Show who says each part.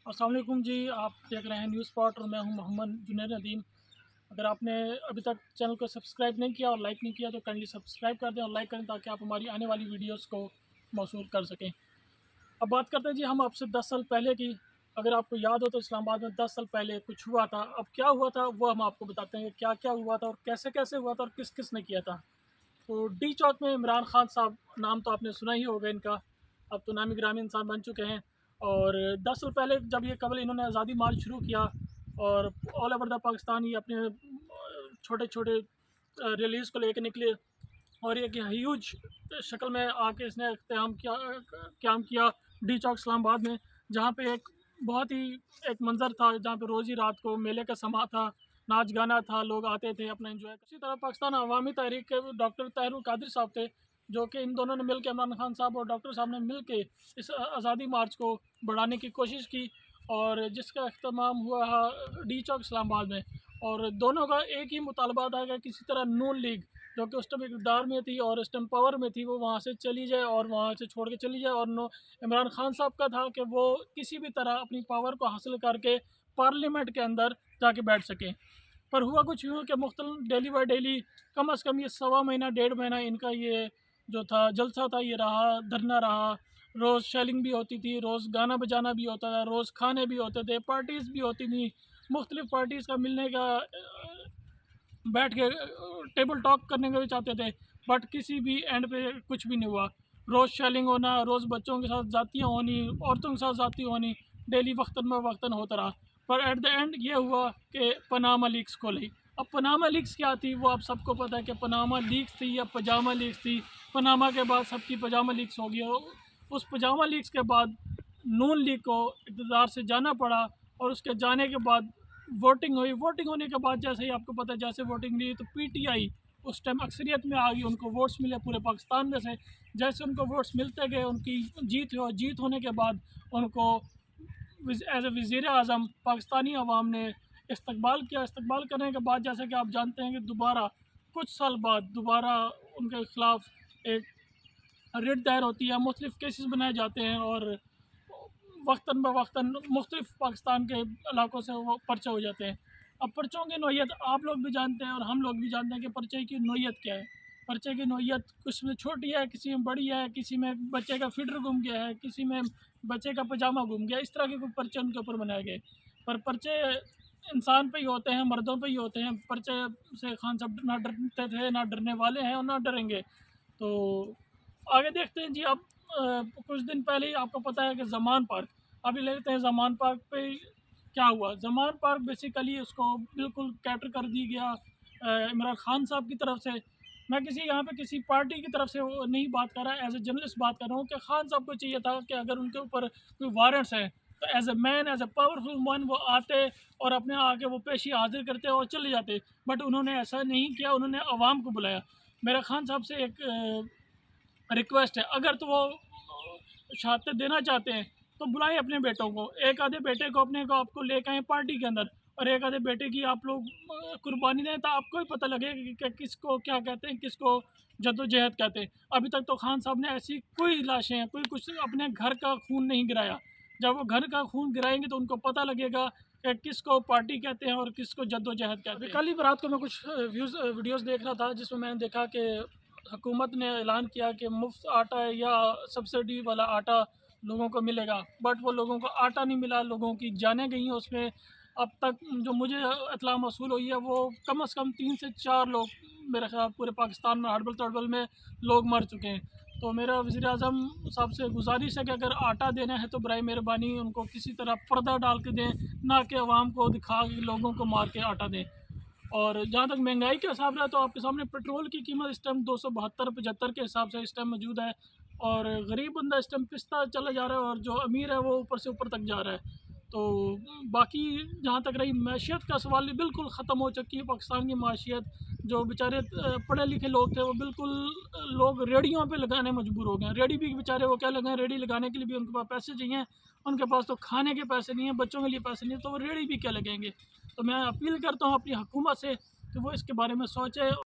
Speaker 1: अस्सलाम वालेकुम जी। आप देख रहे हैं न्यूज़ स्पॉट और मैं हूं मोहम्मद जुनैद नदीम। अगर आपने अभी तक चैनल को सब्सक्राइब नहीं किया और लाइक नहीं किया तो काइंडली सब्सक्राइब कर दें और लाइक करें ताकि आप हमारी आने वाली वीडियोस को मौसूल कर सकें। अब बात करते हैं जी हम आपसे 10 साल पहले की। अगर आपको याद हो तो इस्लामाबाद में 10 साल पहले कुछ हुआ था। अब क्या हुआ था वो हम आपको बताते हैं, क्या क्या हुआ था और कैसे कैसे हुआ था और किस किस ने किया था। तो डी चौक में इमरान खान साहब, नाम तो आपने सुना ही होगा इनका। अब तो नामी गिरामी इंसान बन चुके हैं। और 10 साल पहले जब ये कबल इन्होंने आज़ादी मार्च शुरू किया और ऑल ओवर द पाकिस्तान ये अपने छोटे छोटे रिलीज़ को लेकर निकले और एक ह्यूज शक्ल में आके इसने क़याम किया डी चौक इस्लामाबाद में, जहाँ पे एक बहुत ही एक मंज़र था जहाँ पे रोज़ ही रात को मेले का समा था, नाच गाना था, लोग आते थे अपना एंजॉय। इसी तरह पाकिस्तान अवामी तहरीक के डॉक्टर ताहिरुल कादिर साहब थे, जो कि इन दोनों ने मिल के, इमरान खान साहब और डॉक्टर साहब ने मिल के इस आज़ादी मार्च को बढ़ाने की कोशिश की और जिसका अख्तमाम हुआ डी चौक इस्लामाबाद में। और दोनों का एक ही मुतालबा था कि किसी तरह नून लीग, जो कि उस टाइम इक़्तिदार में थी और इस टाइम पावर में थी, वो वहाँ से चली जाए और वहाँ से छोड़ के चली जाए। और नो इमरान खान साहब का था कि वो किसी भी तरह अपनी पावर को हासिल करके पार्लियामेंट के अंदर जाके बैठ सकें। पर हुआ कुछ यूँ कि मुख्तलिफ डेली बाई डेली कम अज़ कम ये सवा महीना 1.5 महीना इनका ये जो था जलसा था, ये रहा, धरना रहा। रोज़ शेलिंग भी होती थी, रोज़ गाना बजाना भी होता था, रोज़ खाने भी होते थे, पार्टीज़ भी होती थी, मुख्तलिफ पार्टीज़ का मिलने का, बैठ के टेबल टॉक करने का भी चाहते थे। बट किसी भी एंड पे कुछ भी नहीं हुआ। रोज़ शेलिंग होना, रोज़ बच्चों के साथ ज़ातियाँ होनी, औरतों के साथ ज़ाती होनी, डेली वक्तन ब वक्तन होता रहा। पर एट द एंड ये हुआ कि पनामा लीक्स खोली। अब पनामा लीक्स क्या थी वो आप सबको पता है कि पनामा लीक्स थी या पजामा लीक्स थी। पनामा के बाद सबकी पजामा लीक्स हो गई। उस पजामा लीक्स के बाद नून लीग को इक़्तिदार से जाना पड़ा और उसके जाने के बाद वोटिंग हुई। वोटिंग होने के बाद जैसे ही आपको पता है, जैसे वोटिंग हुई तो पीटीआई उस टाइम अक्सरियत में आ गई, उनको वोट्स मिले पूरे पाकिस्तान में से। जैसे उनको वोट्स मिलते गए उनकी जीत हुई और जीत होने के बाद उनको एज ए वज़ीर आज़म पाकिस्तानी अवाम ने इस्तकबाल किया। इस्तकबाल करने के बाद जैसे कि आप जानते हैं कि दोबारा कुछ साल बाद दोबारा उनके ख़िलाफ़ एक रिट दायर होती है, मुख्तलिफ़ केसेस बनाए जाते हैं और वक्तन ब वक्तन मुख्तलिफ़ पाकिस्तान के इलाकों से वो पर्चे हो जाते हैं। अब पर्चों की नौइयत आप लोग भी जानते हैं और हम लोग भी जानते हैं कि पर्चे की नौइयत क्या है। पर्चे की नौइयत कुछ में छोटी है, किसी में बड़ी है, किसी में बच्चे का फ़िटर गुम गया है, किसी में बच्चे का पजामा गुम गया। इस तरह के कोई पर्चे उनके ऊपर बनाए गए। पर पर्चे इंसान पे ही होते हैं, मर्दों पे ही होते हैं। पर्चे से खान साहब ना डरते थे, ना डरने वाले हैं और ना डरेंगे। तो आगे देखते हैं जी। अब कुछ दिन पहले ही आपको पता है कि ज़मान पार्क, अभी लेते हैं ज़मान पार्क पे क्या हुआ। ज़मान पार्क बेसिकली उसको बिल्कुल कैटर कर दी गया इमरान खान साहब की तरफ से। मैं किसी यहाँ पे किसी पार्टी की तरफ से वो नहीं बात कर रहा, एज ए जर्नलिस्ट बात कर रहा हूँ कि खान साहब को चाहिए था कि अगर उनके ऊपर कोई वारंट्स हैं तो as a man, as a powerful man वो आते और अपने आके वो पेशी हाजिर करते और चले जाते। बट उन्होंने ऐसा नहीं किया, उन्होंने आवाम को बुलाया। मेरा खान साहब से एक रिक्वेस्ट है, अगर तो वो शहादत देना चाहते हैं तो बुलाएं अपने बेटों को, एक आधे बेटे को अपने को आपको लेकर आए पार्टी के अंदर और एक आधे बेटे की आप लोग कुर्बानी दें, तो आपको ही पता लगेगा कि किसको क्या कहते हैं, किसको जद्दोजहद कहते हैं। अभी तक तो खान साहब ने ऐसी कोई लाशें हैं, कोई कुछ अपने घर का खून नहीं गिराया। जब वो घर का खून गिराएंगे तो उनको पता लगेगा कि किसको पार्टी कहते हैं और किसको जद्दोजहद कहते हैं। कल ही रात को मैं कुछ वीडियोज़ देख रहा था जिसमें मैंने देखा कि हुकूमत ने ऐलान किया कि मुफ्त आटा या सब्सिडी वाला आटा लोगों को मिलेगा। बट वो लोगों को आटा नहीं मिला, लोगों की जानें गई हैं उसमें। अब तक जो मुझे इत्तला मौसूल हुई है वो कम से कम 3 से 4 लोग, मेरे ख़्याल पूरे पाकिस्तान में हड़बल तड़बल में लोग मर चुके हैं। तो मेरा वज़ीर आज़म साहब से गुजारिश है कि अगर आटा देना है तो बराए मेहरबानी उनको किसी तरह पर्दा डाल के दें, ना कि अवाम को दिखा के लोगों को मार के आटा दें। और जहाँ तक महंगाई का हिसाब रहा तो आपके सामने पेट्रोल की कीमत इस टाइम 272-75 के हिसाब से इस टाइम मौजूद है और गरीब बंदा इस टाइम पिसता चला जा रहा है और जो अमीर है वो ऊपर से ऊपर तक जा रहा है। तो बाकी जहाँ तक रही मैशियत का सवाल, बिल्कुल ख़त्म हो चुकी है पाकिस्तान की माशियत। जो बेचारे पढ़े लिखे लोग थे वो बिल्कुल लोग रेहड़ियों पे लगाने मजबूर हो गए हैं। रेहड़ी भी बेचारे वो क्या लगाएं, रेहड़ी लगाने के लिए भी उनके पास पैसे चाहिए, उनके पास तो खाने के पैसे नहीं हैं, बच्चों के लिए पैसे नहीं है, तो वो रेहड़ी भी क्या लगेंगे। तो मैं अपील करता हूँ अपनी हुकूमत से कि वो इसके बारे में सोचे।